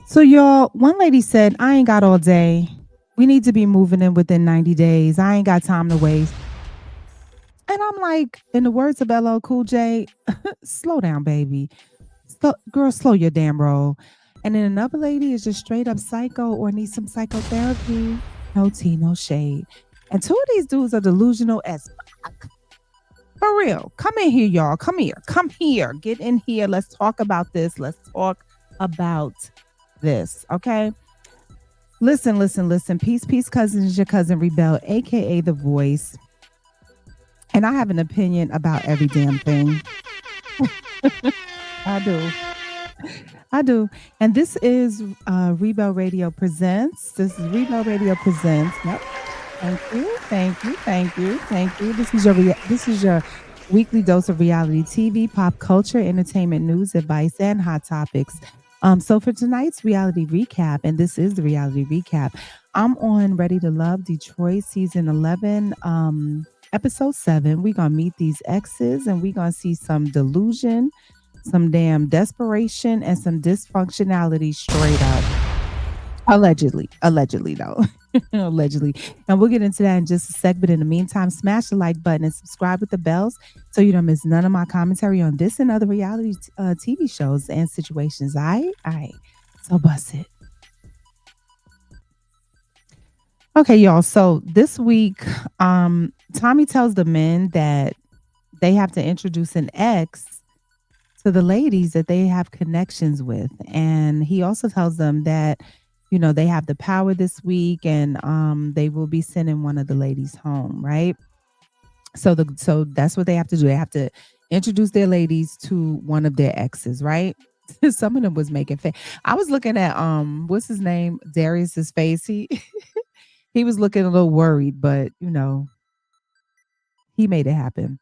So, y'all, one lady said, I ain't got all day. We need to be moving in within 90 days. I ain't got time to waste. And I'm like, in the words of LL Cool J, slow down, baby. Girl, slow your damn roll. And then another lady is just straight up psycho or needs some psychotherapy. No tea, no shade. And two of these dudes are delusional as fuck. For real. Come in here, y'all. Come here. Come here. Get in here. Let's talk about this. Let's talk about this. Okay. Listen, listen, listen. Peace, peace, cousins. Your cousin Reebell, aka The Voice. And I have an opinion about every damn thing. I do. I do. And this is Reebell Radio Presents. This is Reebell Radio Presents. Yep. Thank you. Thank you. Thank you. Thank you. This is your weekly dose of reality TV, pop culture, entertainment, news, advice, and hot topics. So for tonight's reality recap, and this is the reality recap, I'm on Ready to Love Detroit season 11, episode 7. We're gonna meet these exes and we're gonna see some delusion, some damn desperation, and some dysfunctionality straight up. Allegedly though. Allegedly. And we'll get into that in just a sec. But in the meantime, smash the like button and subscribe with the bells so you don't miss none of my commentary on this and other reality TV shows and situations. I. So bust it. Okay, y'all. So this week, Tommy tells the men that they have to introduce an ex to the ladies that they have connections with. And he also tells them that, they have the power this week and they will be sending one of the ladies home, right? So that's what they have to do. They have to introduce their ladies to one of their exes, right? Some of them was making face. I was looking at what's his name? Darius's face. He he was looking a little worried, but he made it happen.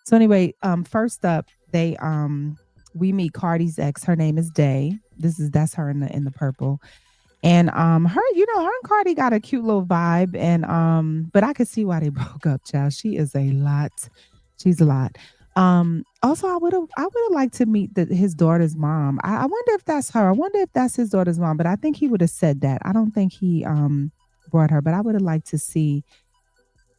So anyway, first up, they we meet Cardi's ex. Her name is Day. That's her in the purple. And her, her and Cardi got a cute little vibe. And but I could see why they broke up, child. She is a lot. She's a lot. Also I would have liked to meet his daughter's mom. I wonder if that's her. I wonder if that's his daughter's mom, but I think he would have said that. I don't think he brought her, but I would have liked to see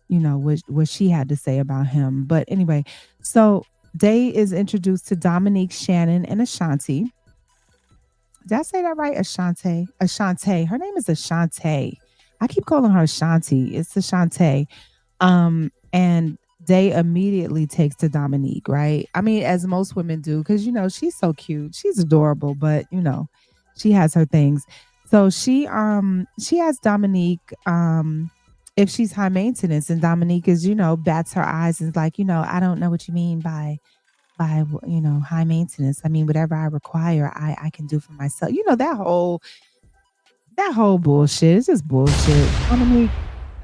what she had to say about him. But anyway, so Day is introduced to Dominique, Shannon, and Ashanti. Did I say that right? Ashante. Ashante. Her name is Ashante. I keep calling her Ashanti. It's Ashante. And Day immediately takes to Dominique, right? I mean, as most women do, because she's so cute. She's adorable, but she has her things. So she has Dominique if she's high maintenance, and Dominique is, bats her eyes and is like, I don't know what you mean by high maintenance. I mean, whatever I require, I can do for myself. That whole bullshit. It's just bullshit. Dominique,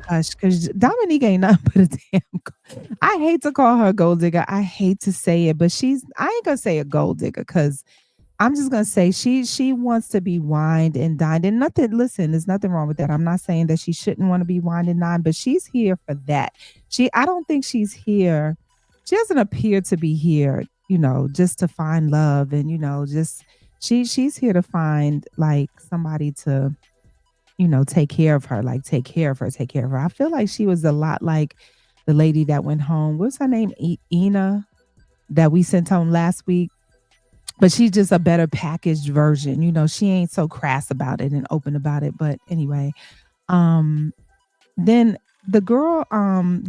hush, because Dominique ain't nothing but a I hate to call her a gold digger. I hate to say it, but I ain't gonna say a gold digger because I'm just gonna say she wants to be wined and dined. And nothing, listen, there's nothing wrong with that. I'm not saying that she shouldn't want to be wined and dined, but she's here for that. I don't think she's here. She doesn't appear to be here, just to find love and, just she's here to find like somebody to, take care of her, like take care of her, take care of her. I feel like she was a lot like the lady that went home. What's her name? Ina, that we sent home last week. But she's just a better packaged version. She ain't so crass about it and open about it. But anyway, then the girl,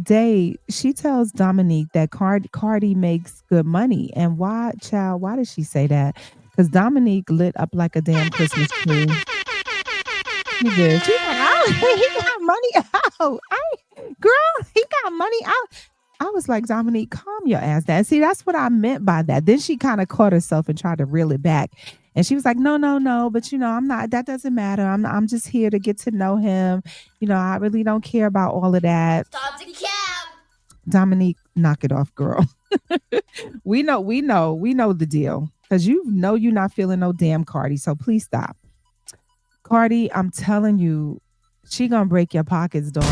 Day, she tells Dominique that Cardi makes good money. And why, child, why did she say that? Because Dominique lit up like a damn Christmas tree. She did. She's like, oh, he got money out. Girl, he got money out. I was like, Dominique, calm your ass down. See, that's what I meant by that. Then she kind of caught herself and tried to reel it back. And she was like, no, no, no. But, I'm not, that doesn't matter. I'm just here to get to know him. I really don't care about all of that. Stop the cap. Dominique, knock it off, girl. we know the deal. Because you're not feeling no damn Cardi. So please stop. Cardi, I'm telling you, she gonna break your pockets, dog.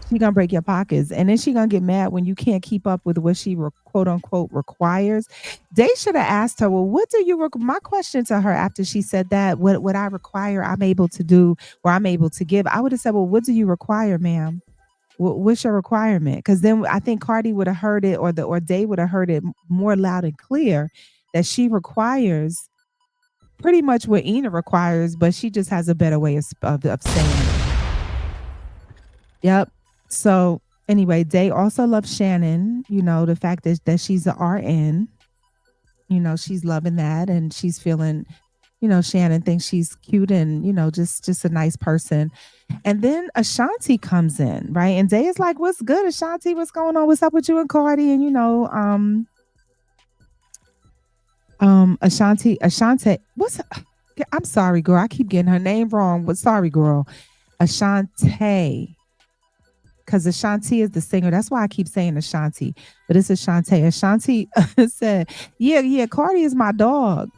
She gonna break your pockets, and then she gonna get mad when you can't keep up with what she quote unquote requires. They should have asked her, "Well, what do you?" My question to her after she said that, "What I require, I'm able to do, or I'm able to give." I would have said, "Well, what do you require, ma'am? What's your requirement?" Because then I think Cardi would have heard it, or Day would have heard it more loud and clear that she requires pretty much what Ina requires, but she just has a better way of saying it. Yep. So anyway, Day also loves Shannon. The fact that she's a RN. She's loving that, and she's feeling. Shannon thinks she's cute and just a nice person. And then Ashanti comes in, right? And Day is like, "What's good, Ashanti? What's going on? What's up with you and Cardi?" And Ashanti, I'm sorry, girl. I keep getting her name wrong, but sorry, girl. Ashanti. Because Ashanti is the singer. That's why I keep saying Ashanti, but it's Ashanti. Ashanti said, "Yeah, yeah, Cardi is my dog."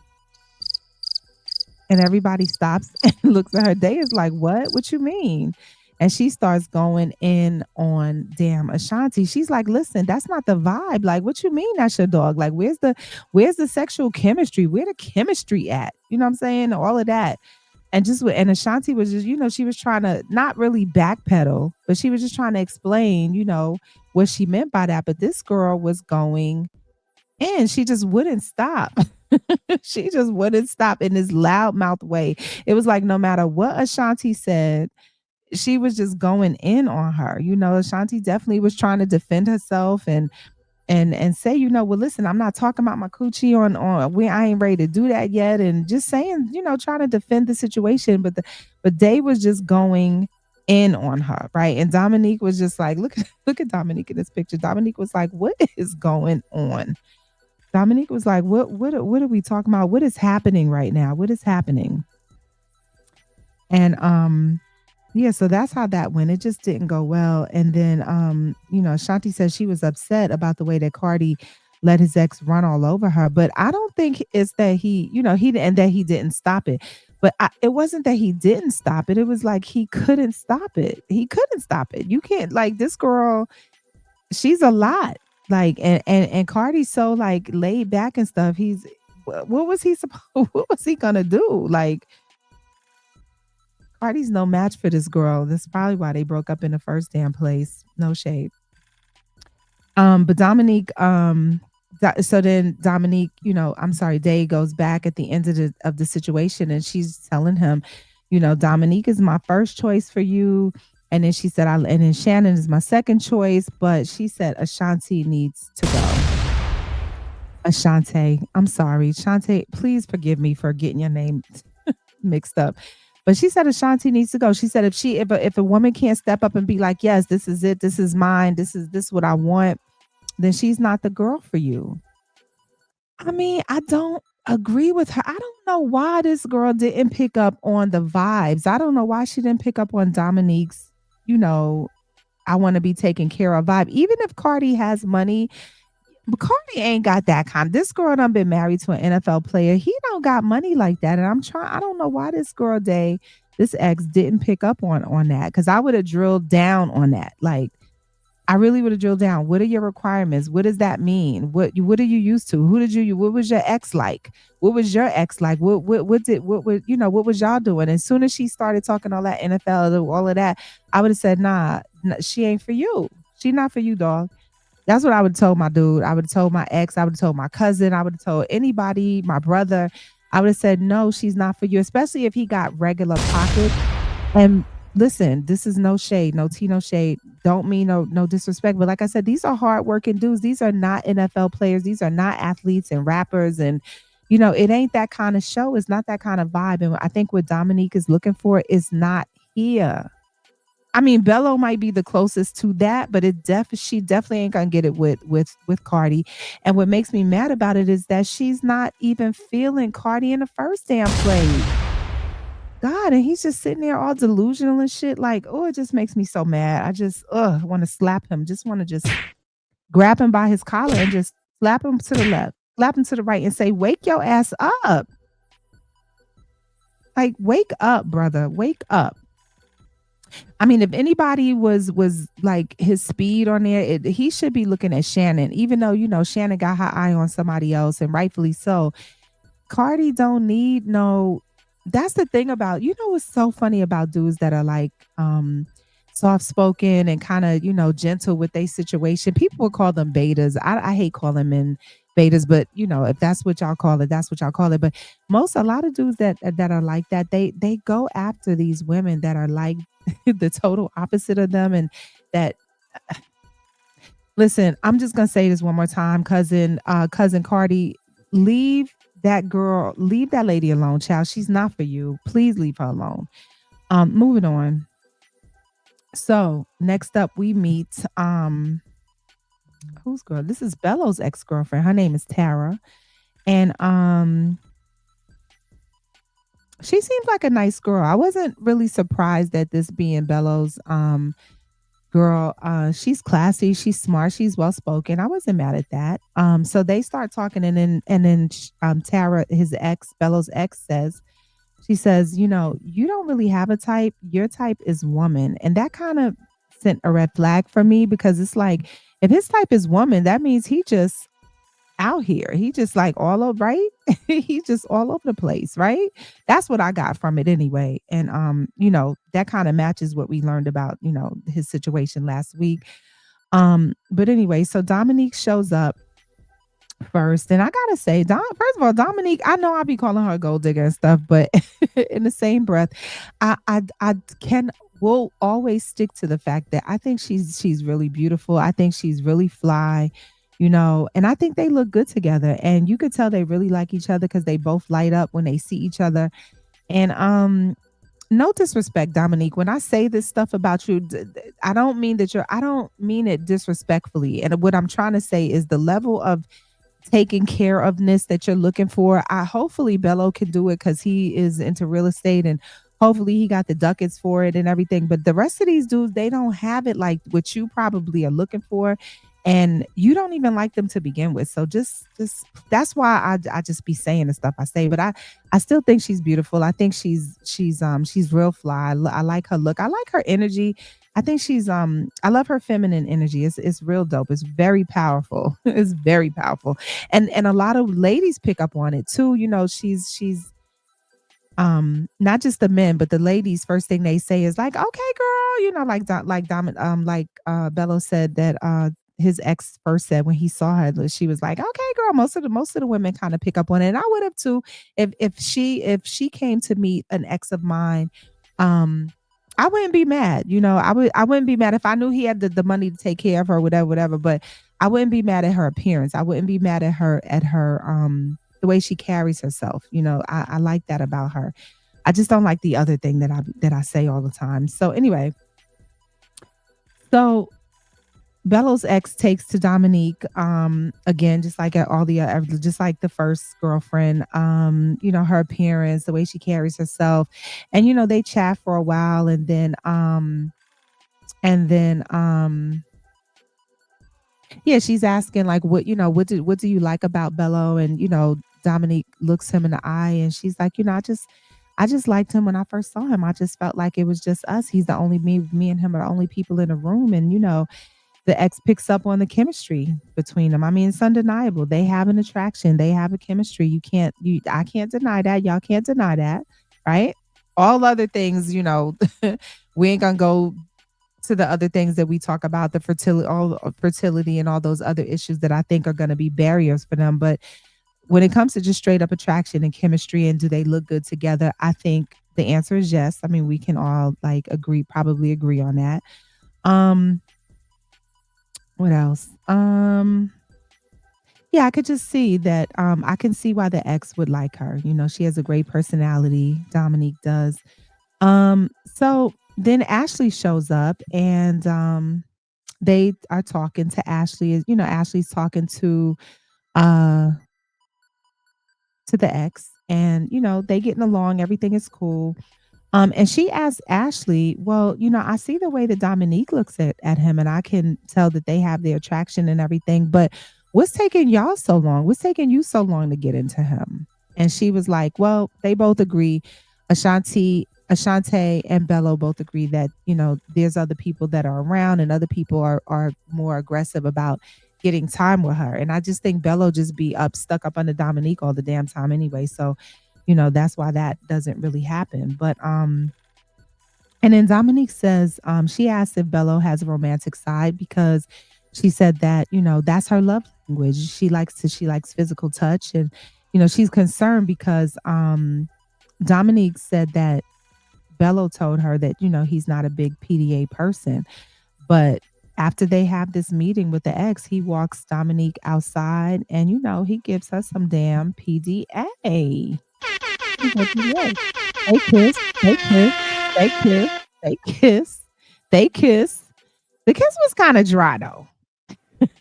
And everybody stops and looks at her. Day is like, "What? What you mean?" And she starts going in on damn Ashanti. She's like, "Listen, that's not the vibe. Like, what you mean that's your dog? Like, where's the sexual chemistry? Where the chemistry at? You know what I'm saying? All of that." And Ashanti was just, she was trying to not really backpedal, but she was just trying to explain, what she meant by that. But this girl was going in. She just wouldn't stop. She just wouldn't stop in this loudmouth way. It was like no matter what Ashanti said, she was just going in on her. Ashanti definitely was trying to defend herself and say, well, listen, I'm not talking about my coochie on we I ain't ready to do that yet, and just saying, trying to defend the situation, but Day was just going in on her, right? And Dominique was just like, look at Dominique in this picture. Dominique was like, "What is going on?" Dominique was like, what are we talking about? What is happening right now? What is happening? And yeah, so that's how that went. It just didn't go well. And then Shanti said she was upset about the way that Cardi let his ex run all over her. But I don't think it's that and that he didn't stop it. But it wasn't that he didn't stop it. It was like he couldn't stop it. He couldn't stop it. You can't, like, this girl, she's a lot. Like, and Cardi's so like laid back and stuff. What was he supposed what was he gonna do? Like, Cardi's no match for this girl. That's probably why they broke up in the first damn place. No shade. But Dominique, so then Dominique, I'm sorry, Day goes back at the end of the situation, and she's telling him, Dominique is my first choice for you. And then she said, and then Shannon is my second choice, but she said Ashanti needs to go. Ashante, I'm sorry. Shante, please forgive me for getting your name mixed up. But she said Ashanti needs to go. She said if a woman can't step up and be like, "Yes, this is it. This is mine. This is what I want," then she's not the girl for you. I mean, I don't agree with her. I don't know why this girl didn't pick up on the vibes. I don't know why she didn't pick up on Dominique's, I want to be taken care of vibe. Even if Cardi has money, but Cardi ain't got that kind. This girl done been married to an NFL player. He don't got money like that. And I don't know why this girl this ex didn't pick up on that. Because I would have drilled down on that. Like, I really would have drilled down. What are your requirements? What does that mean? What are you used to? What was your ex like? What was your ex like? What was y'all doing? As soon as she started talking all that NFL, all of that, I would have said, nah, she ain't for you. She not for you, dog. That's what I would have told my dude. I would have told my ex. I would have told my cousin. I would have told anybody, my brother. I would have said, no, she's not for you, especially if he got regular pockets. And listen, this is no shade, no tea, no shade. Don't mean no disrespect. But like I said, these are hardworking dudes. These are not NFL players. These are not athletes and rappers. And, it ain't that kind of show. It's not that kind of vibe. And I think what Dominique is looking for is not here. I mean, Bello might be the closest to that, but she definitely ain't gonna get it with Cardi. And what makes me mad about it is that she's not even feeling Cardi in the first damn place. God, and he's just sitting there all delusional and shit. Like, oh, it just makes me so mad. I just want to slap him. Just want to just grab him by his collar and just slap him to the left, slap him to the right, and say, "Wake your ass up! Like, wake up, brother, wake up." I mean, if anybody was like his speed on there, he should be looking at Shannon, even though Shannon got her eye on somebody else, and rightfully so. Cardi don't need no. That's the thing about what's so funny about dudes that are like soft spoken and kind of gentle with their situation. People would call them betas. I hate calling men betas, but if that's what y'all call it, that's what y'all call it. But a lot of dudes that are like that, they go after these women that are like the total opposite of them, and that listen, I'm just gonna say this one more time, cousin Cardi, leave leave that lady alone, child. She's not for you. Please leave her alone. Moving on. So next up we meet who's girl? This is Bello's ex-girlfriend. Her name is Tara. And she seems like a nice girl. I wasn't really surprised at this being Bello's girl. She's classy, she's smart, she's well spoken. I wasn't mad at that. So they start talking, and then Tara, his ex, Bello's ex, she says, you don't really have a type. Your type is woman. And that kind of sent a red flag for me, because it's like, if his type is woman, that means he just out here. He just like all over, right? He's just all over the place, right? That's what I got from it anyway. And that kind of matches what we learned about, his situation last week. But anyway, so Dominique shows up first. And I gotta say, first of all, Dominique, I know I'll be calling her a gold digger and stuff, but in the same breath, I can will always stick to the fact that I think she's really beautiful. I think she's really fly, and I think they look good together. And you could tell they really like each other because they both light up when they see each other. And no disrespect, Dominique. When I say this stuff about you, I don't mean I don't mean it disrespectfully. And what I'm trying to say is the level of taking care ofness that you're looking for. I hopefully Bello can do it because he is into real estate, and hopefully he got the ducats for it and everything. But the rest of these dudes, they don't have it like what you probably are looking for. And you don't even like them to begin with. So just that's why I just be saying the stuff I say. But I still think she's beautiful. I think she's real fly. I like her look. I like her energy. I think I love her feminine energy. It's real dope. It's very powerful. It's very powerful. And a lot of ladies pick up on it too. She's not just the men, but the ladies, first thing they say is like, okay girl, like Bello said that his ex first said when he saw her, that she was like, okay girl. Most of the women kind of pick up on it, and I would have too. If she came to meet an ex of mine, um I wouldn't be mad. I wouldn't be mad if I knew he had the money to take care of her, whatever. But I wouldn't be mad at her appearance. I wouldn't be mad at her the way she carries herself. I like that about her. I just don't like the other thing that I say all the time. So anyway, so Bello's ex takes to Dominique again, just like at all the just like the first girlfriend. Her appearance, the way she carries herself, and they chat for a while, and then yeah, she's asking like what do you like about Bello, and Dominique looks him in the eye, and she's like, I just liked him when I first saw him. I just felt like it was just us. He's the only me and him are the only people in the room, and the ex picks up on the chemistry between them. I mean, it's undeniable. They have an attraction. They have a chemistry. I can't deny that. Y'all can't deny that, right? All other things, we ain't gonna go to the other things that we talk about, the fertility and all those other issues that I think are going to be barriers for them. But when it comes to just straight up attraction and chemistry and do they look good together, I think the answer is yes. I mean, we can all like probably agree on that. Um, what else? Yeah, I could just see that. I can see why the ex would like her. She has a great personality. Dominique does. So then Ashley shows up, and they are talking to Ashley. Ashley's talking uh to the ex, and they getting along, everything is cool. And she asked Ashley, well, I see the way that Dominique looks at him, and I can tell that they have the attraction and everything, but what's taking y'all so long? What's taking you so long to get into him? And she was like, well, they both agree. Ashanti Ashante and Bello both agree that, there's other people that are around and other people are more aggressive about getting time with her. And I just think Bello just be stuck up under Dominique all the damn time anyway. So, that's why that doesn't really happen. But and then Dominique says, she asked if Bello has a romantic side because she said that, that's her love language. She likes physical touch. And, she's concerned because Dominique said that Bello told her that, he's not a big PDA person. But after they have this meeting with the ex, he walks Dominique outside and, he gives her some damn PDA. He's like, PDA. They kiss, they kiss, they kiss, they kiss, they kiss. The kiss was kind of dry though.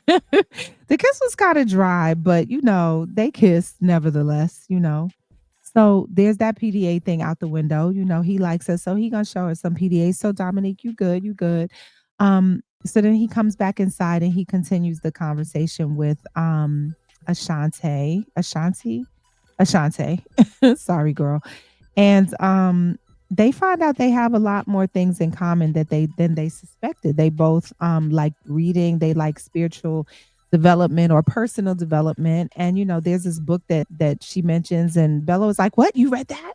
The kiss was kind of dry, but they kissed nevertheless, So there's that PDA thing out the window. He likes us, so he gonna show her some PDA. So Dominique, you good, you good. So then he comes back inside and he continues the conversation with Ashante. Ashante. Sorry, girl. And they find out they have a lot more things in common than they suspected. They both like reading, they like spiritual development or personal development. And there's this book that she mentions, and Bella was like, "What? You read that?"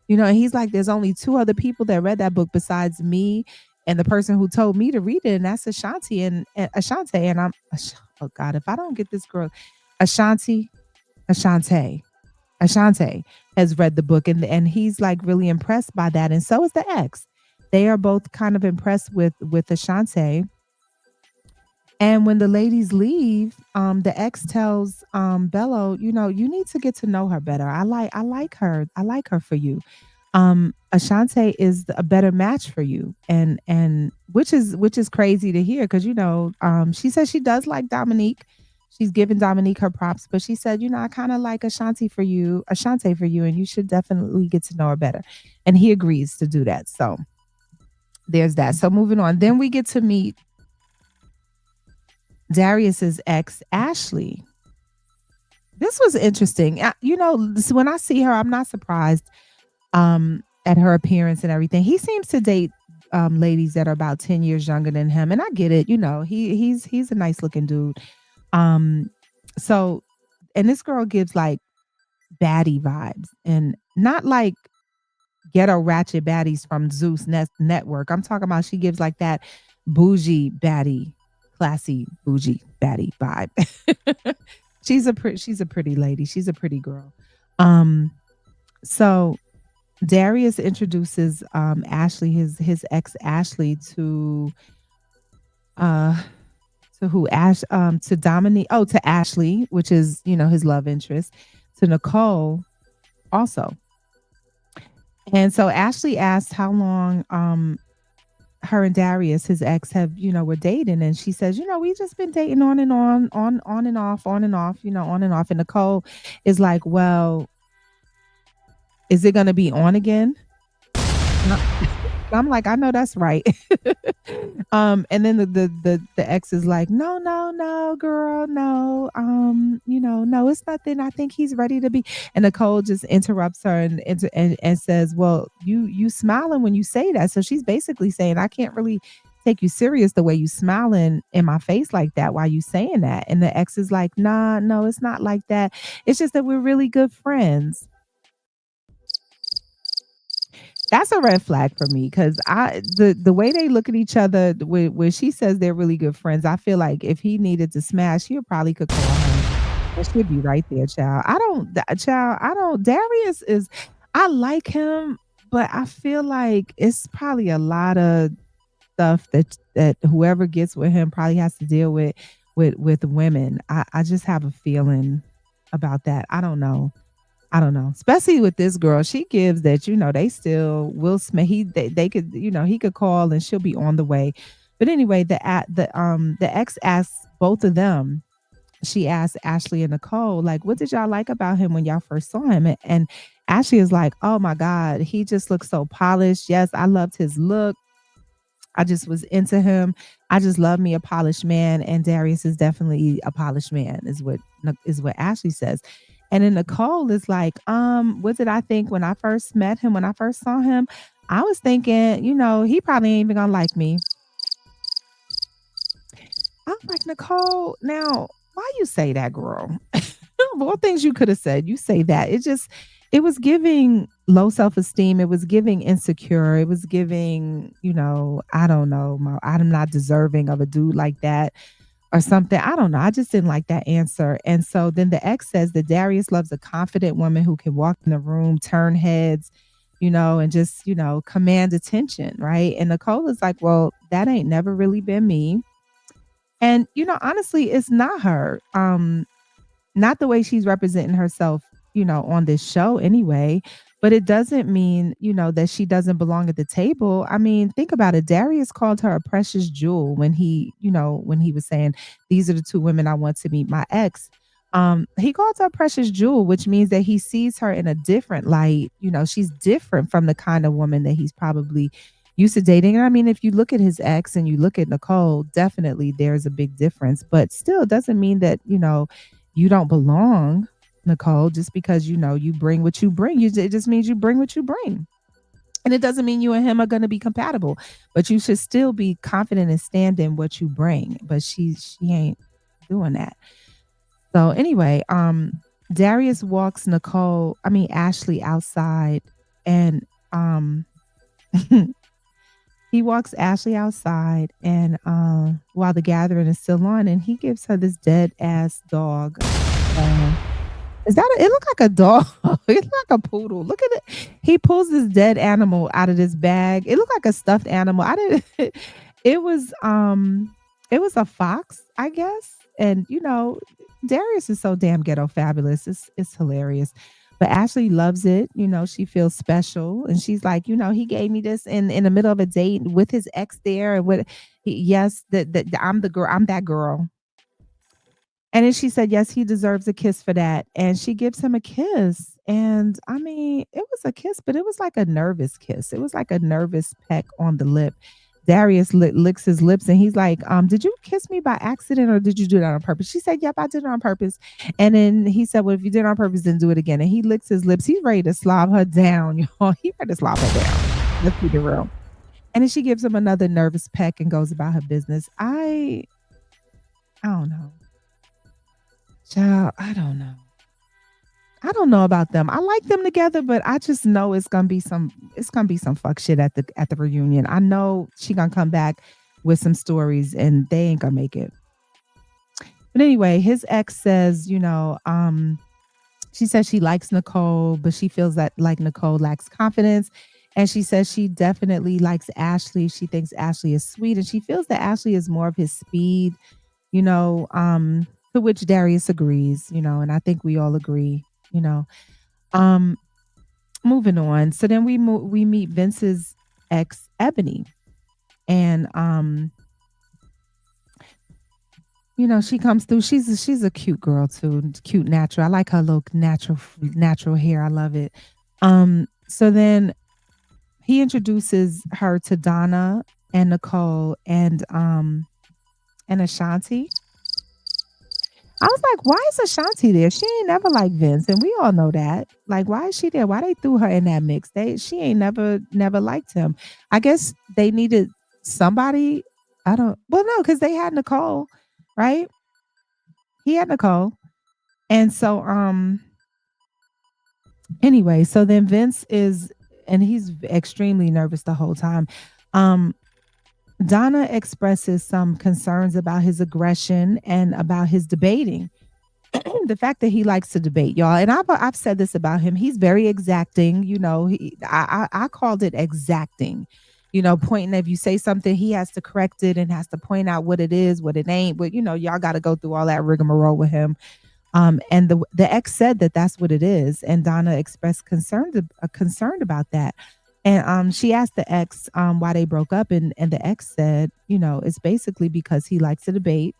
And he's like, "There's only two other people that read that book besides me and the person who told me to read it, and that's Ashanti and Ashante." And oh God, if I don't get this girl, Ashanti, Ashante. Ashante has read the book, and he's like really impressed by that, and so is the ex. They are both kind of impressed with Ashante. And when the ladies leave, the ex tells Bello, you need to get to know her better. I like her. I like her for you. Ashante is a better match for you, and which is crazy to hear because she says she does like Dominique. She's given Dominique her props, but she said, I kind of like Ashante for you, and you should definitely get to know her better. And he agrees to do that. So there's that. So moving on, then we get to meet Darius's ex, Ashley. This was interesting. When I see her, I'm not surprised at her appearance and everything. He seems to date ladies that are about 10 years younger than him, and I get it. He's a nice looking dude. Um, so and this girl gives like baddie vibes, and not like ghetto ratchet baddies from Zeus Network. I'm talking about she gives like that bougie baddie, classy bougie baddie vibe. She's a pretty lady. She's a pretty girl. Um, so Darius introduces Ashley, his ex Ashley, uh to who Ash to Dominique, to Ashley, which is, his love interest, to Nicole also. And so Ashley asked how long her and Darius, his ex, have, were dating. And she says, we just been dating on and on and off, on and off, on and off. And Nicole is like, well, is it gonna be on again? And I'm like, I know that's right. And then the ex is like, no, no, no, girl, no, no, it's nothing. I think he's ready to be. And Nicole just interrupts her and says, well, you smiling when you say that. So she's basically saying, I can't really take you serious the way you smiling in my face like that. Why you saying that? And the ex is like, nah, no, it's not like that. It's just that we're really good friends. That's a red flag for me because the way they look at each other when she says they're really good friends, I feel like if he needed to smash, he probably could call her. And she'd be right there, child. I don't. Darius is, I like him, but I feel like it's probably a lot of stuff that whoever gets with him probably has to deal with women. I just have a feeling about that. I don't know. I don't know, especially with this girl. She gives that, they still will smell. They could, he could call and she'll be on the way. But anyway, the ex asks both of them. She asked Ashley and Nicole, like, what did y'all like about him when y'all first saw him? And Ashley is like, oh my God, he just looks so polished. Yes, I loved his look. I just was into him. I just love me a polished man, and Darius is definitely a polished man, is what Ashley says. And then Nicole is like, what did I think when I first met him, when I first saw him? I was thinking, he probably ain't even gonna like me. I was like, Nicole, now why you say that, girl? Of all things you could have said, you say that. It was giving low self esteem. It was giving insecure. It was giving, I don't know, I'm not deserving of a dude like that or something. I don't know. I just didn't like that answer. And so then the ex says that Darius loves a confident woman who can walk in the room, turn heads, and just, command attention. Right. And Nicole is like, well, that ain't never really been me. And, honestly, it's not her. Not the way she's representing herself, on this show anyway. But it doesn't mean, that she doesn't belong at the table. I mean, think about it. Darius called her a precious jewel when he was saying, these are the two women I want to meet my ex. He called her a precious jewel, which means that he sees her in a different light. She's different from the kind of woman that he's probably used to dating. And I mean, if you look at his ex and you look at Nicole, definitely there's a big difference. But still, doesn't mean that, you don't belong, Nicole, just because you bring what you bring. It just means you bring what you bring. And it doesn't mean you and him are going to be compatible, but you should still be confident and stand in what you bring. But she ain't doing that. So anyway, Darius walks Ashley outside, and he walks Ashley outside, and while the gathering is still on, and he gives her this dead ass dog. Uh, it looked like a dog. It looked like a poodle. Look at it. He pulls this dead animal out of this bag. It looked like a stuffed animal. I didn't it was it was a fox, I guess. And Darius is so damn ghetto fabulous. It's hilarious. But Ashley loves it. She feels special. And she's like, he gave me this in the middle of a date with his ex there. And yes, that I'm the girl. I'm that girl. And then she said, yes, he deserves a kiss for that. And she gives him a kiss. And I mean, it was a kiss, but it was like a nervous kiss. It was like a nervous peck on the lip. Darius licks his lips and he's like, did you kiss me by accident or did you do that on purpose? She said, yep, I did it on purpose. And then he said, well, if you did it on purpose, then do it again. And he licks his lips. He's ready to slob her down. Y'all. He ready to slob her down. Let's be real. And then she gives him another nervous peck and goes about her business. I don't know. Child, I don't know. I don't know about them. I like them together, but I just know it's gonna be some fuck shit at the reunion. I know she gonna come back with some stories and they ain't gonna make it. But anyway, his ex says, she says she likes Nicole, but she feels that like Nicole lacks confidence. And she says she definitely likes Ashley. She thinks Ashley is sweet and she feels that Ashley is more of his speed, you know, um, to which Darius agrees, and I think we all agree, you know. Um, Moving on. So then we meet Vince's ex Ebony. And she comes through. She's a cute girl too. Cute natural. I like her little natural hair. I love it. So then he introduces her to Donna and Nicole and Ashanti. I was like, why is Ashanti there? She ain't never like Vince, and we all know that. Like, why is she there? Why they threw her in that mix? She ain't never liked him. I guess they needed somebody. I don't. Well, no, because they had Nicole, right? He had Nicole, and so anyway, so then Vince is, and he's extremely nervous the whole time. Um, Donna expresses some concerns about his aggression and about his debating. The fact that he likes to debate, y'all, and I've said this about him. He's very exacting. I called it exacting. Pointing, if you say something, he has to correct it and has to point out what it is, what it ain't. But y'all got to go through all that rigmarole with him. And the ex said that that's what it is, and Donna expressed concerned about that. And she asked the ex why they broke up, and the ex said, it's basically because he likes to debate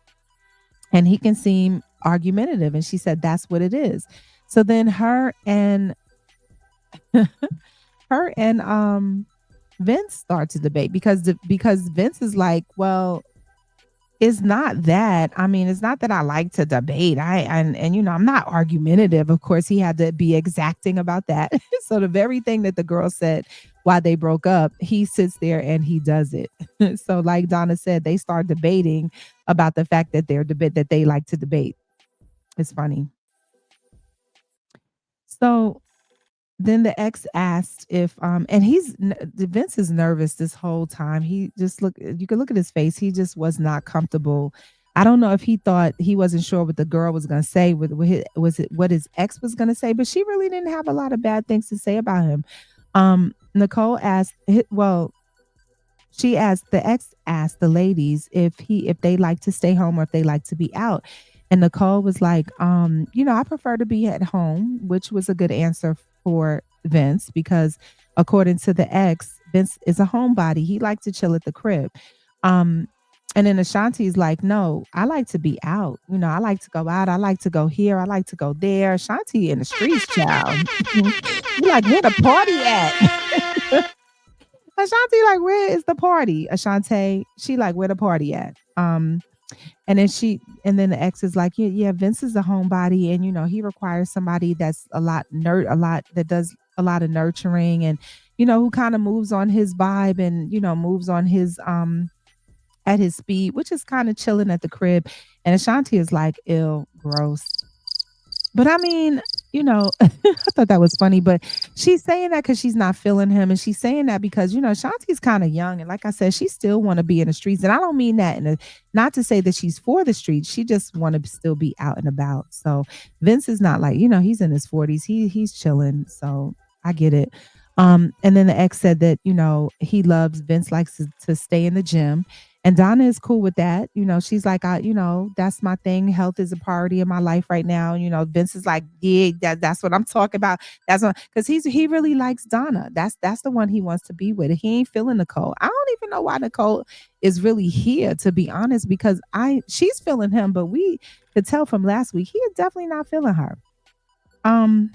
and he can seem argumentative. And she said that's what it is. So then her and Vince start to debate because Vince is like, well, it's not that. I mean, it's not that I like to debate. I'm not argumentative. Of course, he had to be exacting about that. So the very thing that the girl said while they broke up, he sits there and he does it. So, like Donna said, they start debating about the fact that they like to debate. It's funny. So then the ex asked if and Vince is nervous this whole time. He just look you can look at his face. He just was not comfortable. I don't know if he thought he wasn't sure what the girl was going to say with was it what his ex was going to say, but she really didn't have a lot of bad things to say about him. Nicole asked well, the ex asked the ladies if they like to stay home or if they like to be out. And Nicole was like, I prefer to be at home, which was a good answer for Vince because according to the ex, Vince is a homebody. He liked to chill at the crib. Um, and then Ashanti's like, no, I like to be out. I like to go out. I like to go here. I like to go there. Ashanti in the streets, child. You like, where the party at? Ashanti like, where is the party? Ashante, she like, where the party at? And then the ex is like, yeah, Vince is a homebody, and he requires somebody that's a lot that does a lot of nurturing, and who kind of moves on his vibe, and moves on his at his speed, which is kind of chilling at the crib. And Ashanti is like, ill, gross. But I mean, I thought that was funny. But she's saying that because she's not feeling him, and she's saying that because Shanti's kind of young, and like I said, she still want to be in the streets. And I don't mean that not to say that she's for the streets. She just want to still be out and about. So Vince is not like he's in his 40s. He's chilling. So I get it. And then the ex said that he loves Vince likes to stay in the gym, and Donna is cool with that. She's like, that's my thing. Health is a priority in my life right now. Vince is like, yeah, that's what I'm talking about. That's what because he really likes Donna. That's the one he wants to be with. He ain't feeling Nicole. I don't even know why Nicole is really here, to be honest, because she's feeling him, but we could tell from last week he is definitely not feeling her. Um,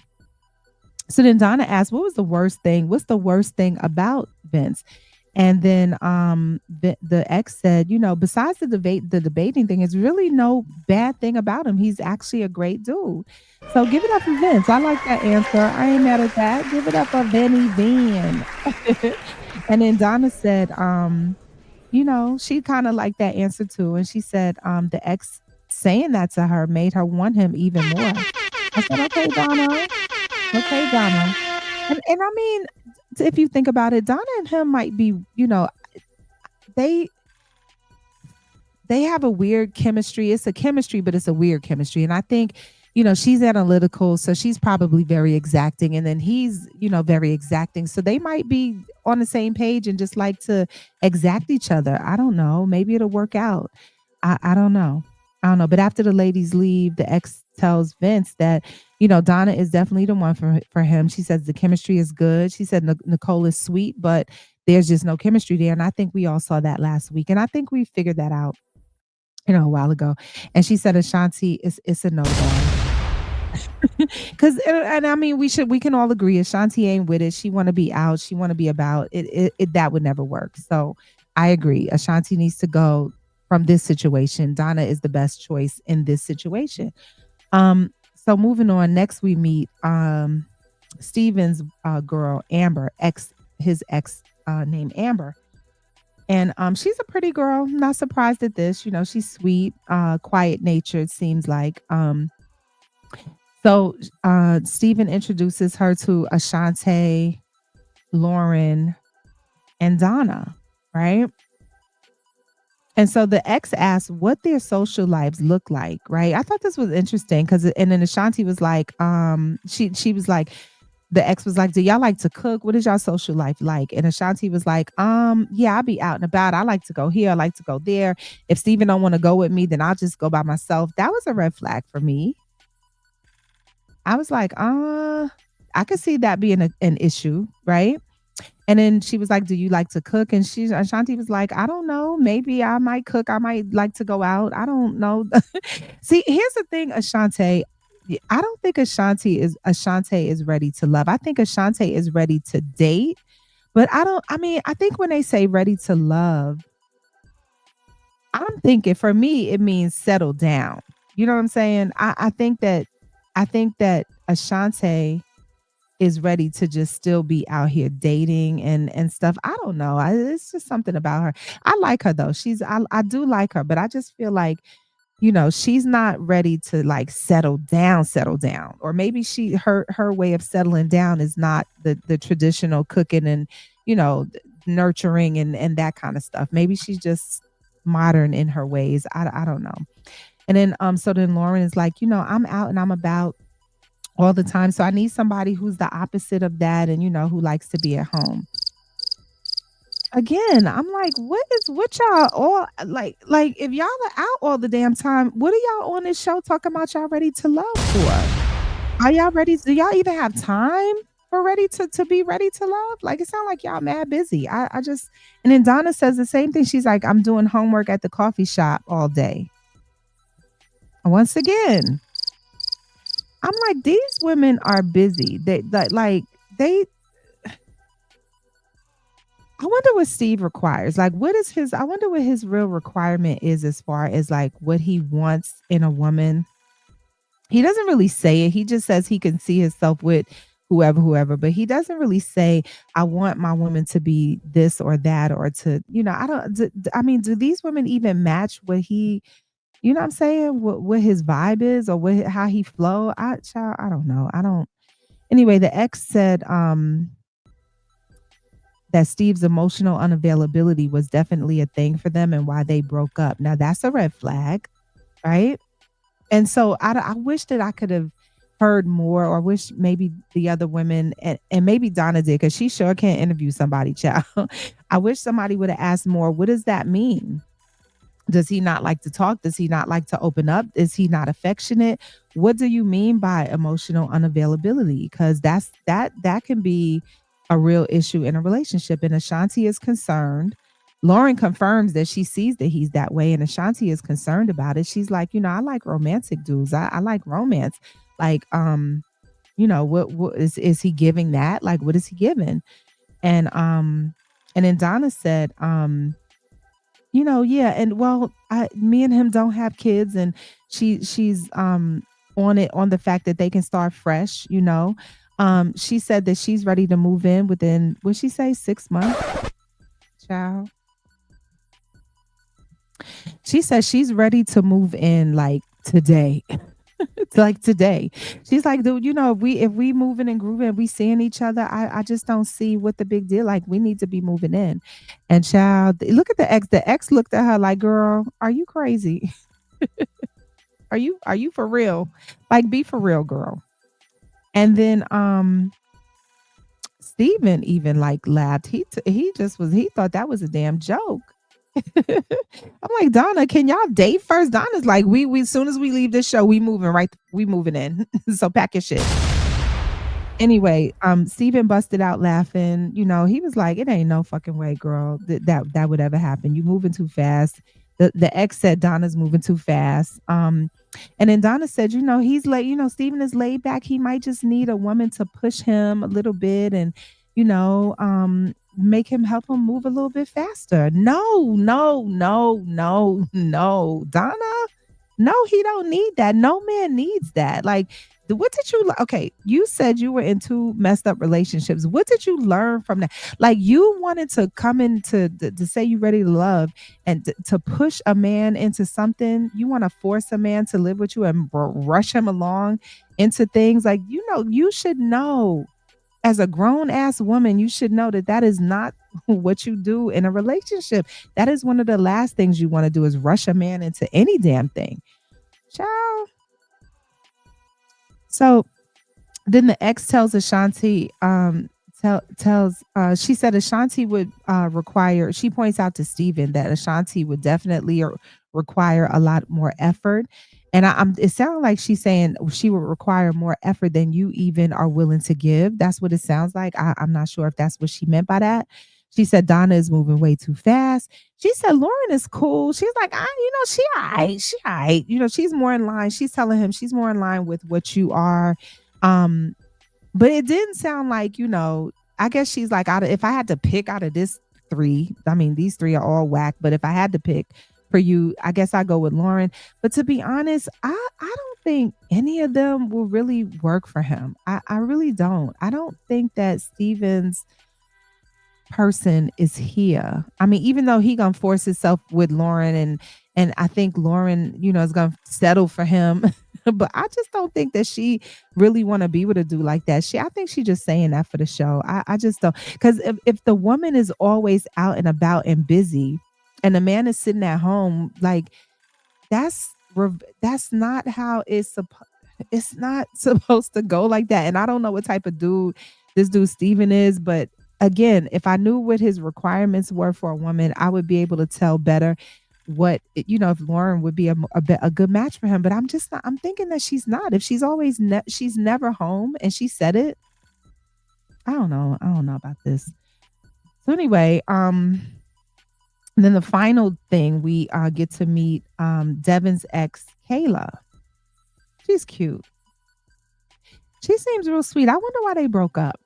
so then Donna asked, "What was the worst thing? What's the worst thing about Vince?" And then the ex said, besides the debating thing, it's really no bad thing about him. He's actually a great dude. So give it up for Vince. I like that answer. I ain't mad at that. Give it up for Vinny Van. And then Donna said, she kind of liked that answer too. And she said, the ex saying that to her made her want him even more. I said, okay, Donna. Okay, Donna. And I mean, if you think about it, Donna and him might be, they they have a weird chemistry. It's a chemistry, but it's a weird chemistry. And I think, she's analytical, so she's probably very exacting. And then he's, very exacting. So they might be on the same page and just like to exact each other. I don't know. Maybe it'll work out. I don't know. I don't know. But after the ladies leave, the ex tells Vince that, Donna is definitely the one for him. She says the chemistry is good. She said Nicole is sweet, but there's just no chemistry there. And I think we all saw that last week. And I think we figured that out, a while ago. And she said Ashanti is it's a no-go. Cause and I mean we can all agree Ashanti ain't with it. She wanna be out, she wanna be about. It that would never work. So I agree. Ashanti needs to go from this situation. Donna is the best choice in this situation. So moving on, next we meet Steven's girl, Amber, his ex named Amber. And she's a pretty girl. Not surprised at this. She's sweet, quiet natured, seems like. So Steven introduces her to Ashante, Lauren, and Donna, right? And so the ex asked what their social lives look like, right? I thought this was interesting because, and then Ashanti was like, she was like, the ex was like, do y'all like to cook? What is y'all social life like? And Ashanti was like, yeah, I'll be out and about. I like to go here. I like to go there. If Steven don't want to go with me, then I'll just go by myself. That was a red flag for me. I was like, I could see that being an issue, right? And then she was like, "Do you like to cook?" And Ashanti was like, "I don't know. Maybe I might cook. I might like to go out. I don't know." See, here's the thing, Ashante. I don't think Ashante is ready to love. I think Ashante is ready to date, but I don't. I mean, I think when they say ready to love, I'm thinking for me it means settle down. You know what I'm saying? I think that Ashante is ready to just still be out here dating and stuff. I don't know. It's just something about her. I like her though. I do like her, but I just feel like she's not ready to like settle down. Or maybe her way of settling down is not the traditional cooking and, nurturing and that kind of stuff. Maybe she's just modern in her ways. I don't know. And then so then Lauren is like, I'm out and I'm about all the time. So I need somebody who's the opposite of that and who likes to be at home. Again, I'm like, what y'all all like if y'all are out all the damn time, what are y'all on this show talking about y'all ready to love for? Are y'all ready? Do y'all even have time for ready to be ready to love? Like it sounds like y'all mad busy. I just and then Donna says the same thing. She's like, I'm doing homework at the coffee shop all day. Once again, I'm like, these women are busy. They I wonder what Steve requires. Like, what is his? I wonder what his real requirement is as far as like what he wants in a woman. He doesn't really say it. He just says he can see himself with whoever, but he doesn't really say, I want my woman to be this or that, or to, I don't, I mean, do these women even match what he, what I'm saying? What his vibe is or how he flow? I don't know. I don't. Anyway, the ex said, that Steve's emotional unavailability was definitely a thing for them and why they broke up. Now that's a red flag, right? And so I wish that I could have heard more, or wish maybe the other women and maybe Donna did because she sure can't interview somebody, child. I wish somebody would have asked more. What does that mean? Does he not like to talk? Does he not like to open up? Is he not affectionate? What do you mean by emotional unavailability? Because that can be a real issue in a relationship. And Ashanti is concerned. Lauren confirms that she sees that he's that way, and Ashanti is concerned about it. She's like, I like romantic dudes. I like romance. Like, what is he giving that? Like, what is he giving? And then Donna said, yeah, and well, me and him don't have kids, and she's on the fact that they can start fresh. She said that she's ready to move in within, would she say 6 months? Child, she says she's ready to move in like today. It's like today. She's like, dude, if we moving and grooving, we seeing each other. I just don't see what the big deal. Like, we need to be moving in. And child, look at the ex. The ex looked at her like, girl, are you crazy? Are you for real? Like, be for real, girl. And then Steven even like laughed. He thought that was a damn joke. I'm like, Donna, can y'all date first? Donna's like, we as soon as we leave this show, we moving in. So pack your shit. Anyway, Steven busted out laughing. He was like, it ain't no fucking way, girl, that would ever happen. You moving too fast. The ex said Donna's moving too fast. And then Donna said, he's like, Steven is laid back. He might just need a woman to push him a little bit and, make him help him move a little bit faster. No, no, no, no, no. Donna, no, he don't need that. No man needs that. Like, what did you okay, you said you were in two messed up relationships. What did you learn from that? Like, you wanted to come into to say you ready to love and to push a man into something. You want to force a man to live with you and rush him along into things. Like, you should know, as a grown ass woman, you should know that is not what you do in a relationship. That is one of the last things you want to do, is rush a man into any damn thing. Child. So then the ex tells Ashanti, she said Ashanti would require, she points out to Steven that Ashanti would definitely require a lot more effort. And it sounds like she's saying she would require more effort than you even are willing to give. That's what it sounds like. I'm not sure if that's what she meant by that. She said Donna is moving way too fast. She said Lauren is cool. She's like, she all right. She all right. She's more in line. She's telling him she's more in line with what you are. But it didn't sound like, I guess she's like, if I had to pick out of this three, I mean, these three are all whack, but if I had to pick for you, I guess I go with Lauren. But to be honest, I don't think any of them will really work for him. I really don't. I don't think that Steven's person is here. I mean, even though he gonna force himself with Lauren, and I think Lauren, is gonna settle for him. But I just don't think that she really want to be with a dude like that. I think she just saying that for the show. I just don't, because if the woman is always out and about and busy, and the man is sitting at home, like that's not how it's not supposed to go like that. And I don't know what type of dude this dude Steven is, but again, if I knew what his requirements were for a woman, I would be able to tell better if Lauren would be a good match for him. But I'm just not. I'm thinking that she's not. If she's always she's never home, and she said it. I don't know. I don't know about this. So anyway, and then the final thing, we get to meet Devon's ex, Kayla. She's cute. She seems real sweet. I wonder why they broke up.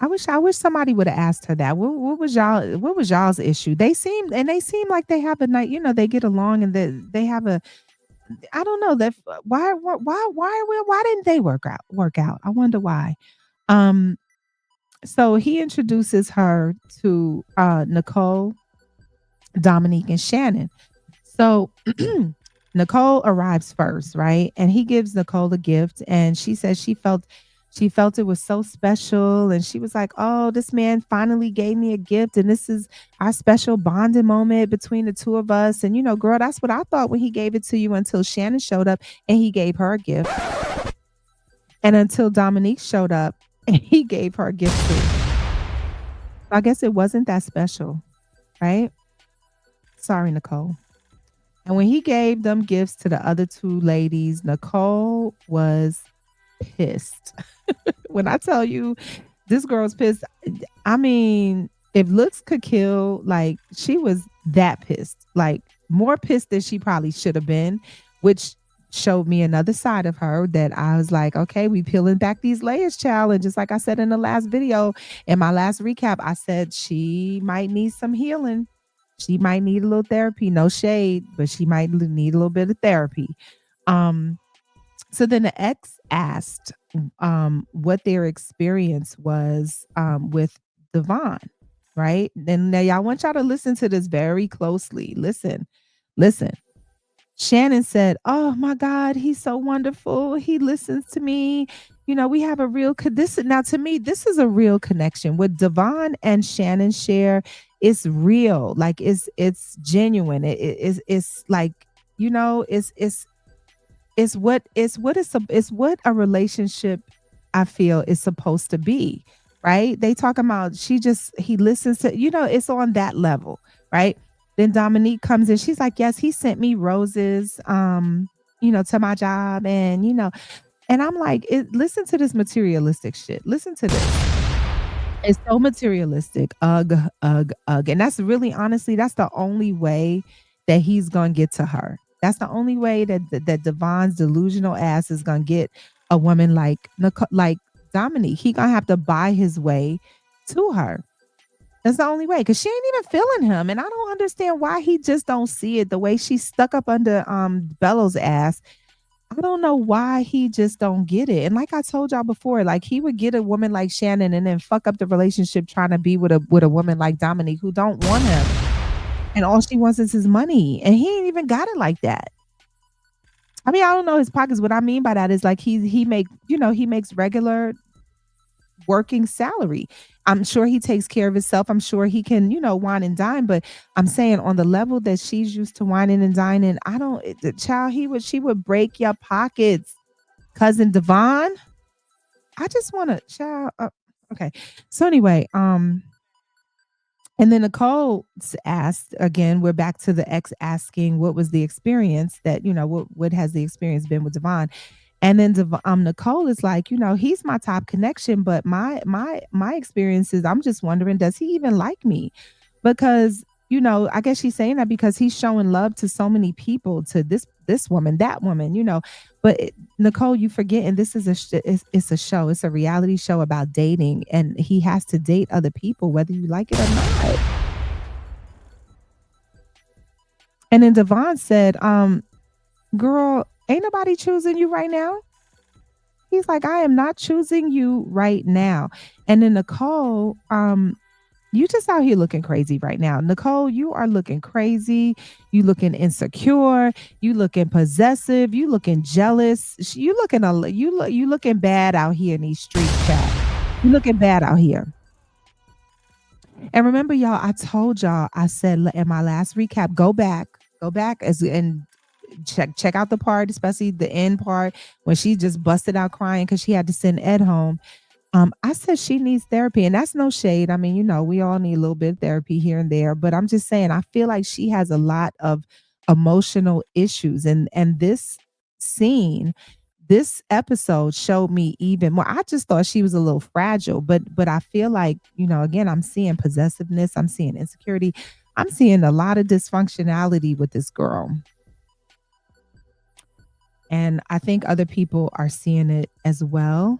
I wish somebody would have asked her that. What was y'all's issue? They seem like they have a night, they get along, and they have a, I don't know that, why didn't they work out? I wonder why. Um so he introduces her to Nicole, Dominique, and Shannon. So Nicole arrives first, right? And he gives Nicole a gift, and she says she felt it was so special, and she was like, "Oh, this man finally gave me a gift, and this is our special bonding moment between the two of us." And girl, that's what I thought when he gave it to you, until Shannon showed up and he gave her a gift, and until Dominique showed up and he gave her a gift too. I guess it wasn't that special, right? Sorry, Nicole. And when he gave them gifts to the other two ladies, Nicole was pissed. When I tell you this girl's pissed, I mean, if looks could kill, like she was that pissed, like more pissed than she probably should have been, which showed me another side of her that I was like, okay, we peeling back these layers, child. And just like I said in the last video, in my last recap, I said she might need some healing. She might need a little therapy. No shade, but she might need a little bit of therapy. Um, so then the ex asked what their experience was with Devon, right? And now y'all, want y'all to listen to this very closely. Listen. Shannon said, "Oh my God, he's so wonderful. He listens to me. We have a real this now to me, this is a real connection. What Devon and Shannon share is real. Like it's genuine. It's like, it's what a relationship I feel is supposed to be, right? They talk about he listens to, it's on that level, right? Then Dominique comes in. She's like, yes, he sent me roses, to my job. And, and I'm like, listen to this materialistic shit. Listen to this. It's so materialistic. Ugh, ugh, ugh. And that's really, honestly, that's the only way that he's going to get to her. That's the only way that Devon's delusional ass is going to get a woman like Dominique. He going to have to buy his way to her. That's the only way, because she ain't even feeling him. And I don't understand why he just don't see it, the way she's stuck up under Bellow's ass. I don't know why he just don't get it. And like I told y'all before, like he would get a woman like Shannon and then fuck up the relationship trying to be with a woman like Dominique who don't want him. And all she wants is his money. And he ain't even got it like that. I mean, I don't know his pockets. What I mean by that is like he makes regular working salary. I'm sure he takes care of himself. I'm sure he can, wine and dine. But I'm saying on the level that she's used to whining and dining, the child, she would break your pockets. Cousin Devon. I just want to, child. Okay. So anyway, and then Nicole asked again, we're back to the ex asking what was the experience that, what has the experience been with Devon? And then Nicole is like, he's my top connection, but my experience is, I'm just wondering, does he even like me? Because, I guess she's saying that because he's showing love to so many people, to this woman, that woman, But Nicole, you forgetting this is it's a show, it's a reality show about dating, and he has to date other people whether you like it or not. And then Devon said, Girl, ain't nobody choosing you right now. He's like, I am not choosing you right now. And then Nicole, you just out here looking crazy right now. Nicole, you are looking crazy. You looking insecure. You looking possessive. You looking jealous. You looking you looking bad out here in these streets, chat. You looking bad out here. And remember, y'all, I told y'all, I said in my last recap, go back as and check out the part, especially the end part when she just busted out crying because she had to send Ed home. I said she needs therapy, and that's no shade. I mean, we all need a little bit of therapy here and there, but I'm just saying, I feel like she has a lot of emotional issues, and scene, this episode showed me even more. I just thought she was a little fragile, but I feel like again, I'm seeing possessiveness, I'm seeing insecurity, I'm seeing a lot of dysfunctionality with this girl, and I think other people are seeing it as well.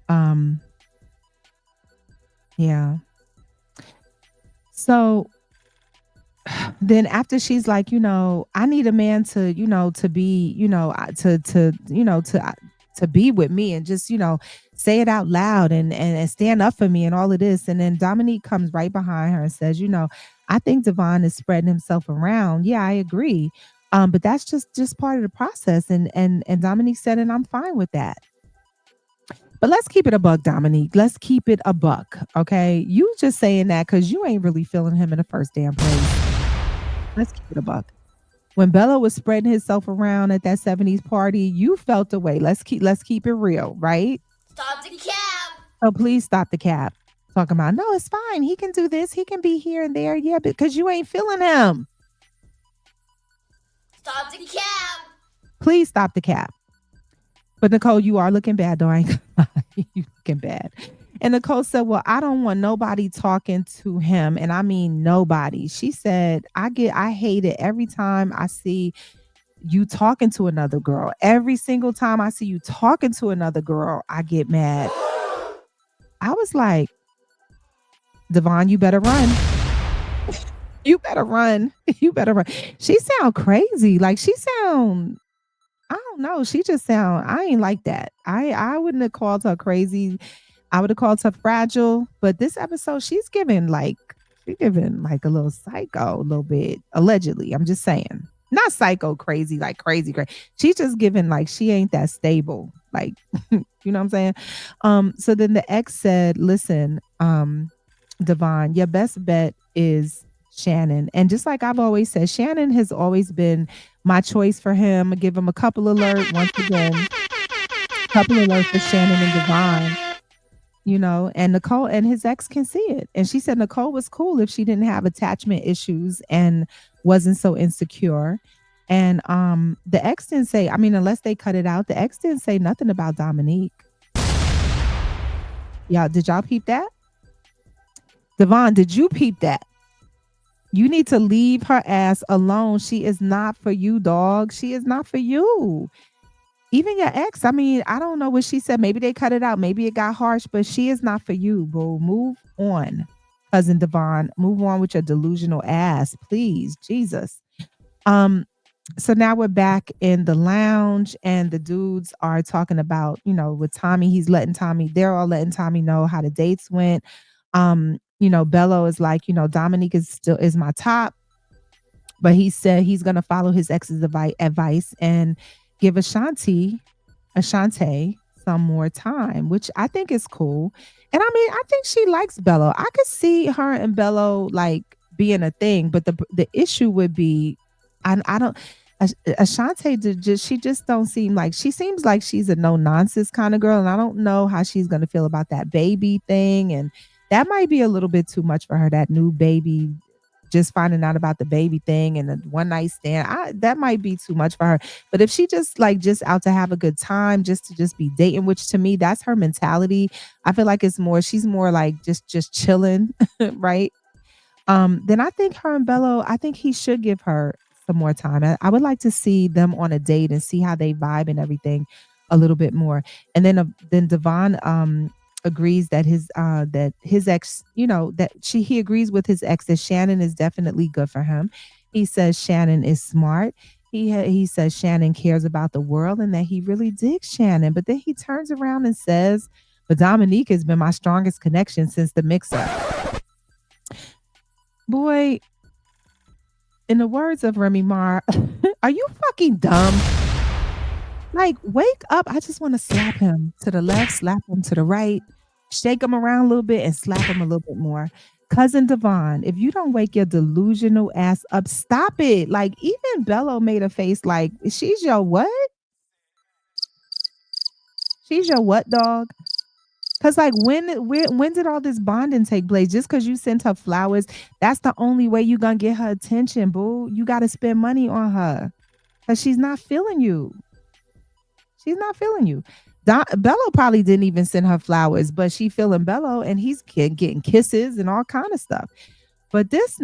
Um, yeah. So then after she's like, I need a man to, to be, to be with me and just, say it out loud and stand up for me and all of this. And then Dominique comes right behind her and says, I think Devon is spreading himself around. Yeah, I agree. But that's just part of the process. And Dominique said, and I'm fine with that. But let's keep it a buck, Dominique. Let's keep it a buck. Okay. You just saying that because you ain't really feeling him in the first damn place. Let's keep it a buck. When Bella was spreading himself around at that 70s party, you felt the way. Let's keep it real, right? Stop the cab. Oh, please stop the cap. Talking about, no, it's fine. He can do this. He can be here and there. Yeah, because you ain't feeling him. Stop the cab. Please stop the cap. But Nicole, you are looking bad, though. I ain't gonna lie. You looking bad. And Nicole said, well, I don't want nobody talking to him. And I mean nobody. She said, I hate it every time I see you talking to another girl. Every single time I see you talking to another girl, I get mad. I was like, Devon, you better run. You better run. You better run. She sound crazy. Like she sound, I don't know. She just sound, I ain't like that. I wouldn't have called her crazy. I would have called her fragile. But this episode, she's giving like a little psycho, a little bit, allegedly. I'm just saying. Not psycho crazy, like crazy, crazy. She's just giving like she ain't that stable. Like, you know what I'm saying? So then the ex said, listen, Devon, your best bet is Shannon. And just like I've always said, Shannon has always been my choice for him. I give him a couple alert once again. Couple alert for Shannon and Devon, and Nicole and his ex can see it. And she said Nicole was cool if she didn't have attachment issues and wasn't so insecure. And the ex didn't say, I mean, unless they cut it out, the ex didn't say nothing about Dominique. Did y'all peep that? Devon, did you peep that? You need to leave her ass alone. She is not for you, dog. She is not for you. Even your ex, I mean, I don't know what she said. Maybe they cut it out. Maybe it got harsh, but she is not for you, boo. Move on, cousin Devon. Move on with your delusional ass, please. Jesus. Um, so now we're back in the lounge and the dudes are talking about, with Tommy, they're all letting Tommy know how the dates went. Bello is like, Dominique is my top, but he said he's gonna follow his ex's advice and give Ashante some more time, which I think is cool. And I mean, I think she likes Bello. I could see her and Bello like being a thing, but the issue would be, I don't. Ashante she just don't seem like, she seems like she's a no nonsense kind of girl, and I don't know how she's gonna feel about that baby thing, and that might be a little bit too much for her. That new baby, just finding out about the baby thing and the one night stand, that might be too much for her. But if she just out to have a good time, just to just be dating, which to me, that's her mentality. I feel like she's more like just chilling, right? Then I think her and Bello, I think he should give her some more time. I would like to see them on a date and see how they vibe and everything a little bit more. And then Devon agrees that his ex, he agrees with his ex that Shannon is definitely good for him. He says Shannon is smart. He says Shannon cares about the world and that he really digs Shannon. But then he turns around and says, "But Dominique has been my strongest connection since the mix-up." Boy, in the words of Remy Ma, are you fucking dumb? Like, wake up. I just want to slap him to the left, slap him to the right, shake him around a little bit, and slap him a little bit more. Cousin Devon, if you don't wake your delusional ass up, stop it. Like, even Bello made a face like, she's your what? She's your what, dog? Cause like when did all this bonding take place? Just cause you sent her flowers, that's the only way you gonna get her attention, boo. You gotta spend money on her. Cause she's not feeling you. She's not feeling you. Bello probably didn't even send her flowers, but she feeling Bello, and he's getting kisses and all kind of stuff. But this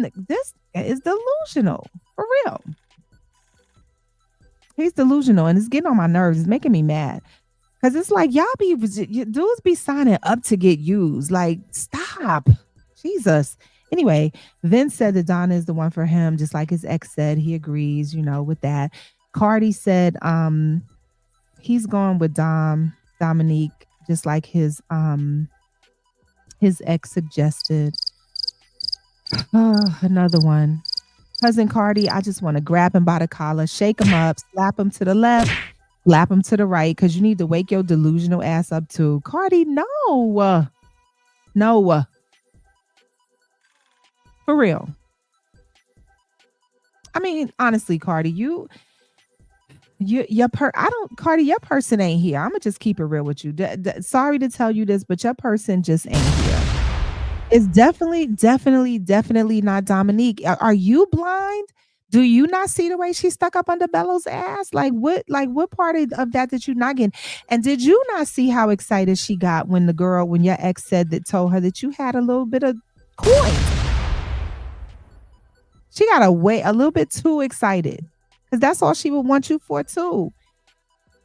is delusional for real. He's delusional, and it's getting on my nerves. It's making me mad because it's like dudes be signing up to get used. Like, stop, Jesus. Anyway, Vince said that Donna is the one for him, just like his ex said. He agrees, with that. Cardi said, he's going with Dominique, just like his ex suggested. Another one. Cousin Cardi, I just want to grab him by the collar, shake him up, slap him to the left, slap him to the right, because you need to wake your delusional ass up too. Cardi, no. No. For real. I mean, honestly, Cardi, Cardi, your person ain't here. I'm gonna just keep it real with you. Sorry to tell you this, but your person just ain't here. It's definitely not Dominique. Are you blind? Do you not see the way she stuck up under Bello's ass? Like what part of that did you not get? And did you not see how excited she got when your ex told her that you had a little bit of coin? She got a little bit too excited. Because that's all she would want you for too.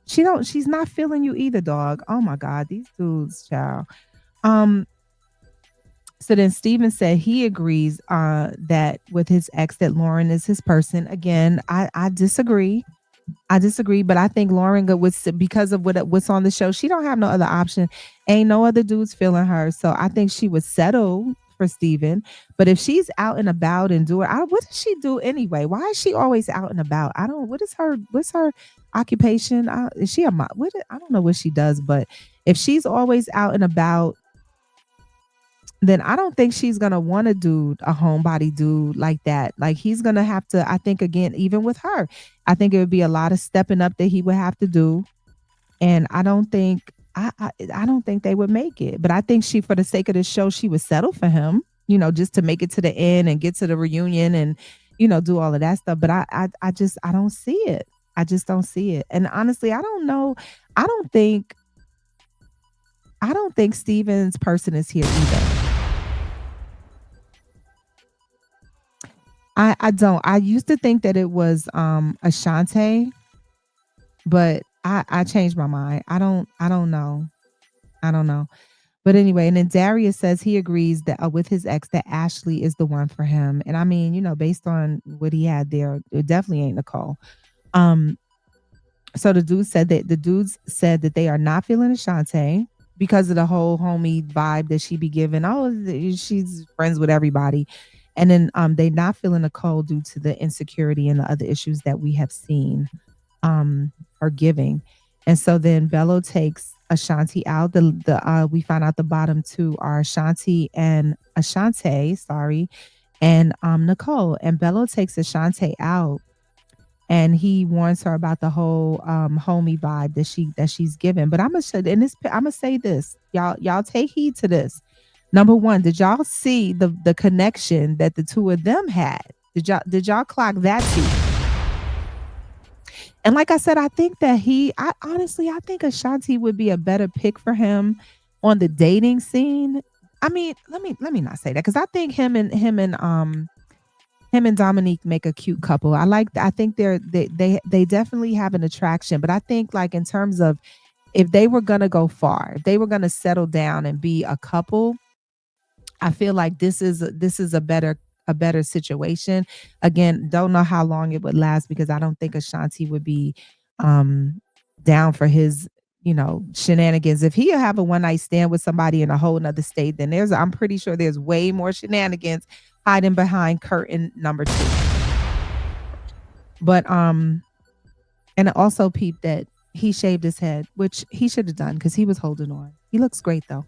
She's not feeling you either, dog. Oh my God, these dudes, child. Um, so then Steven said he agrees that with his ex that Lauren is his person. Again, I disagree. I disagree, but I think Lauren because of what's on the show, she don't have no other option. Ain't no other dudes feeling her, so I think she would settle for Steven. But if she's out and about and what does she do anyway? Why is she always out and about? I don't. What's her occupation? Is she a I don't know what she does, but if she's always out and about, then I don't think she's gonna want to do a homebody dude like that. Like he's gonna have to. I think again, even with her, I think it would be a lot of stepping up that he would have to do, and I don't think I don't think they would make it. But I think for the sake of the show, she would settle for him. Just to make it to the end and get to the reunion and do all of that stuff. But I don't see it. I just don't see it. And honestly, I don't know. I don't think I don't think Steven's person is here either. I don't. I used to think that it was Ashante, but I changed my mind. I don't know. I don't know. But anyway, and then Darius says he agrees that with his ex that Ashley is the one for him. And I mean, based on what he had there, it definitely ain't Nicole. Um, so the dudes said that they are not feeling Ashante because of the whole homie vibe that she be giving. Oh, she's friends with everybody. And then they not feeling Nicole due to the insecurity and the other issues that we have seen her giving. And so then Bello takes Ashanti out. The we find out the bottom two are Ashanti and Ashante, sorry, and Nicole. And Bello takes Ashante out, and he warns her about the whole homie vibe that she's given. But I'm gonna say this, y'all take heed to this. Number one, did y'all see the connection that the two of them had? Did y'all clock that tea? And like I said, I think that I honestly, I think Ashanti would be a better pick for him on the dating scene. I mean, let me not say that because I think him and Dominique make a cute couple. I think they definitely have an attraction, but I think like in terms of if they were gonna go far, if they were gonna settle down and be a couple, I feel like this is a better better situation. Again, don't know how long it would last because I don't think Ashanti would be um down for his, shenanigans. If he'll have a one night stand with somebody in a whole nother state, then I'm pretty sure there's way more shenanigans hiding behind curtain number two. But and I also peeped that he shaved his head, which he should have done because he was holding on. He looks great though.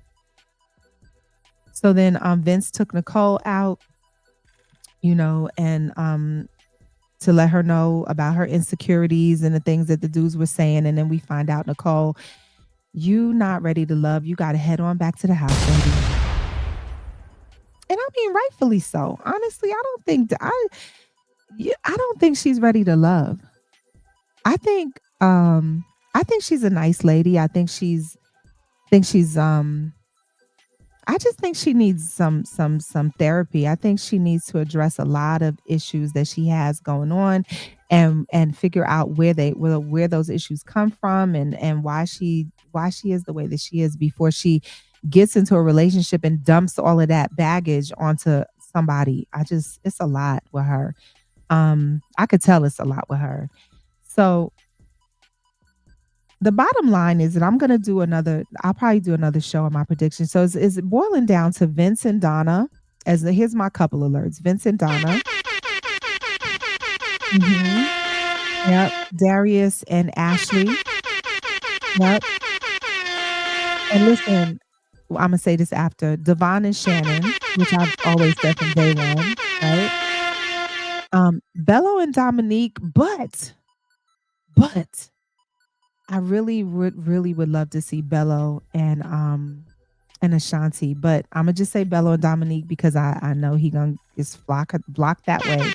So then Vince took Nicole out, and to let her know about her insecurities and the things that the dudes were saying. And then we find out, Nicole, you not ready to love. You got to head on back to the house, baby. And I mean, rightfully so. Honestly, I don't think she's ready to love. I think I think she's a nice lady. I think she's I just think she needs some therapy. I think she needs to address a lot of issues that she has going on, and figure out where those issues come from, and why she is the way that she is before she gets into a relationship and dumps all of that baggage onto somebody. It's a lot with her. I could tell it's a lot with her. So the bottom line is that I'll probably do another show on my prediction. So it's boiling down to Vince and Donna. Here's my couple alerts. Vince and Donna. Hmm. Yep. Darius and Ashley. Yep. And listen, I'm gonna say this after Devon and Shannon, which I've always said from day one, right? Bello and Dominique, but I really would love to see Bello and Ashanti, but I'm gonna just say Bello and Dominique because I know he gonna is blocked that way.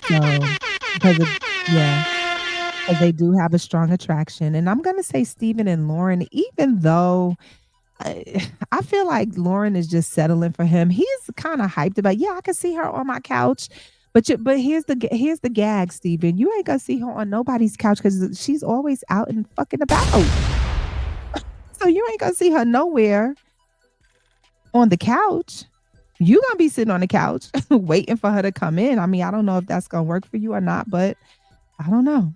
So because of yeah, because they do have a strong attraction, and I'm gonna say Steven and Lauren, even though I feel like Lauren is just settling for him. He's kind of hyped about, yeah, I can see her on my couch. But here's the gag, Steven. You ain't gonna see her on nobody's couch because she's always out and fucking about. So you ain't gonna see her nowhere on the couch. You gonna be sitting on the couch waiting for her to come in. I mean, I don't know if that's gonna work for you or not, but I don't know.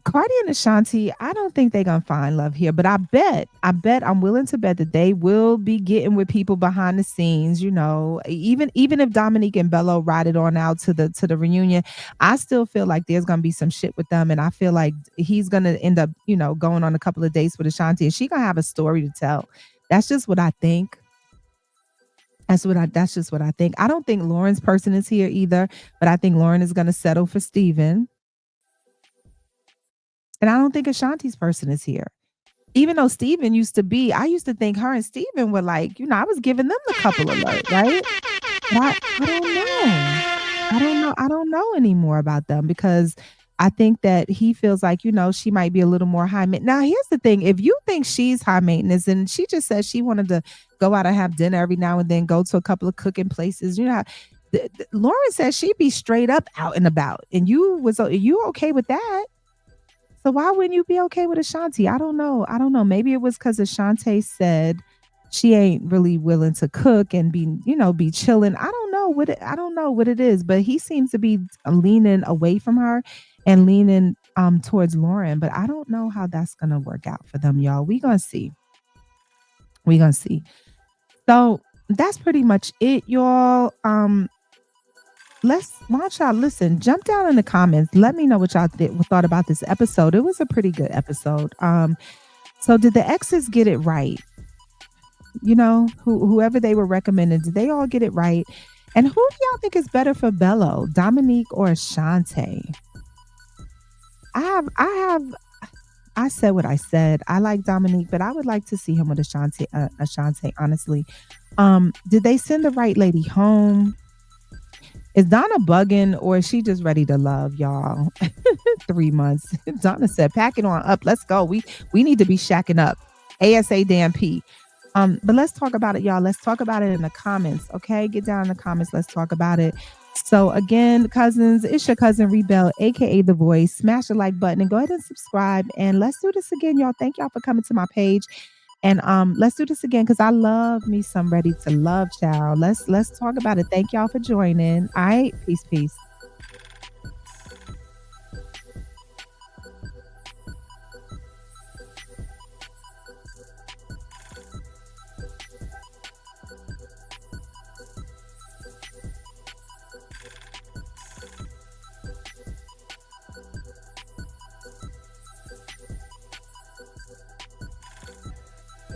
Cardi and Ashanti, I don't think they're gonna find love here, but I'm willing to bet that they will be getting with people behind the scenes. Even if Dominique and Bello ride it on out to the reunion, I still feel like there's gonna be some shit with them, and I feel like he's gonna end up, going on a couple of dates with Ashanti, and she gonna have a story to tell. That's just what I think. That's just what I think. I don't think Lauren's person is here either, but I think Lauren is gonna settle for Steven. And I don't think Ashanti's person is here. Even though Steven I used to think her and Steven were like, I was giving them the couple alert, right? But I don't know. I don't know anymore about them because I think that he feels like, she might be a little more high maintenance. Now, here's the thing. If you think she's high maintenance and she just says she wanted to go out and have dinner every now and then, go to a couple of cooking places, Lauren says she'd be straight up out and about. And you okay with that? So why wouldn't you be okay with Ashanti? I don't know. Maybe it was because Ashanti said she ain't really willing to cook and be chilling. I don't know what it is, but he seems to be leaning away from her and leaning towards Lauren. But I don't know how that's gonna work out for them, y'all. We gonna see. We gonna see. So that's pretty much it, y'all. Why don't y'all listen, jump down in the comments, let me know what y'all thought about this episode. It was a pretty good episode. So did the exes get it right? Whoever they were recommending, did they all get it right? And who do y'all think is better for Bello, Dominique or Ashanti? I said what I said. I like Dominique, but I would like to see him with Ashanti, honestly. Did they send the right lady home? Is Donna bugging or is she just ready to love, y'all? 3 months. Donna said, pack it on up. Let's go. We need to be shacking up. ASA damn P. But let's talk about it, y'all. Let's talk about it in the comments. Okay. Get down in the comments. Let's talk about it. So again, cousins, it's your cousin Reebell, aka The Voice. Smash the like button and go ahead and subscribe. And let's do this again, y'all. Thank y'all for coming to my page. And let's do this again because I love me some Ready to Love, child. Let's talk about it. Thank y'all for joining. All right, peace, peace.